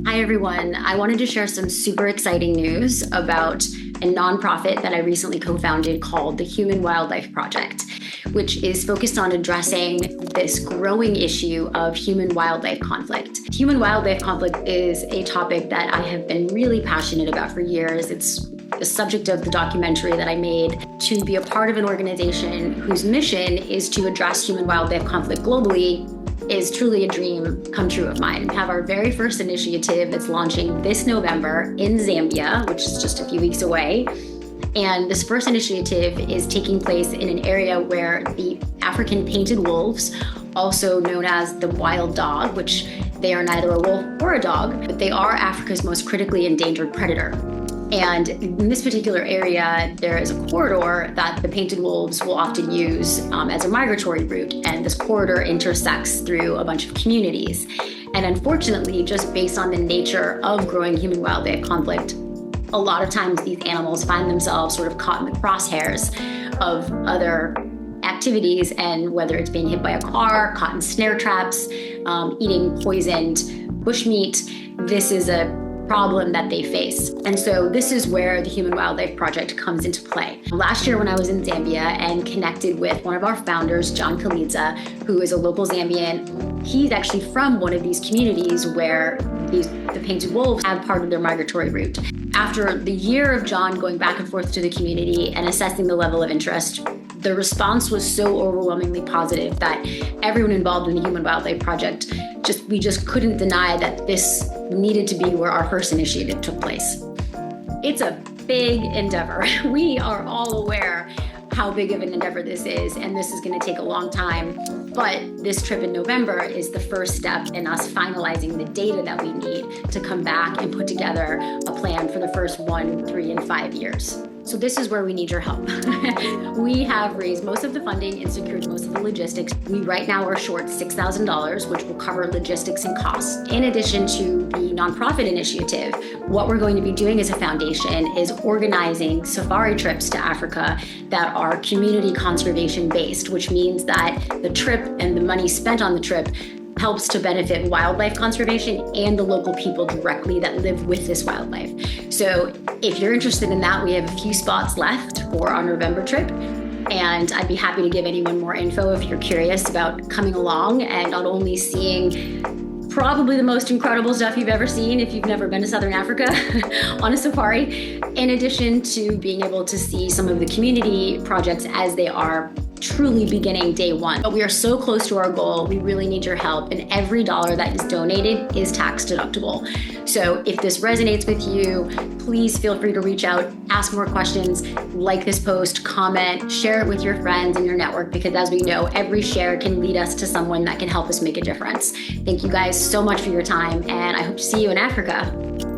Hi, everyone. I wanted to share some super exciting news about a nonprofit that I recently co-founded called the Human Wildlife Project, which is focused on addressing this growing issue of human-wildlife conflict. Human-wildlife conflict is a topic that I have been really passionate about for years. It's the subject of the documentary that I made. To be a part of an organization whose mission is to address human-wildlife conflict globally is truly a dream come true of mine. We have our very first initiative that's launching this November in Zambia, which is just a few weeks away. And this first initiative is taking place in an area where the African painted wolves, also known as the wild dog, which they are neither a wolf or a dog, but they are Africa's most critically endangered predator. And in this particular area, there is a corridor that the painted wolves will often use as a migratory route. And this corridor intersects through a bunch of communities. And unfortunately, just based on the nature of growing human-wildlife conflict, a lot of times these animals find themselves sort of caught in the crosshairs of other activities, and whether it's being hit by a car, caught in snare traps, eating poisoned bushmeat, this is a problem that they face. And so this is where the Human Wildlife Project comes into play. Last year when I was in Zambia and connected with one of our founders, John Kaliza, who is a local Zambian, he's actually from one of these communities where the painted wolves have part of their migratory route. After the year of John going back and forth to the community and assessing the level of interest, the response was so overwhelmingly positive that everyone involved in the Human Wildlife Project, we just couldn't deny that this needed to be where our first initiative took place. It's a big endeavor. We are all aware how big of an endeavor this is, and this is going to take a long time. But this trip in November is the first step in us finalizing the data that we need to come back and put together a plan for the first 1, 3, and 5 years. So this is where we need your help. We have raised most of the funding and secured most of the logistics. We right now are short $6,000, which will cover logistics and costs. In addition to the nonprofit initiative, what we're going to be doing as a foundation is organizing safari trips to Africa that are community conservation based, which means that the trip and the money spent on the trip helps to benefit wildlife conservation and the local people directly that live with this wildlife. So if you're interested in that, we have a few spots left for our November trip. And I'd be happy to give anyone more info if you're curious about coming along and not only seeing probably the most incredible stuff you've ever seen if you've never been to Southern Africa on a safari, in addition to being able to see some of the community projects as they are truly beginning day one. But we are so close to our goal. We really need your help, and every dollar that is donated is tax deductible. So if this resonates with you, please feel free to reach out, ask more questions, like this post, comment, share it with your friends and your network, because as we know, every share can lead us to someone that can help us make a difference. Thank you guys so much for your time, and I hope to see you in Africa.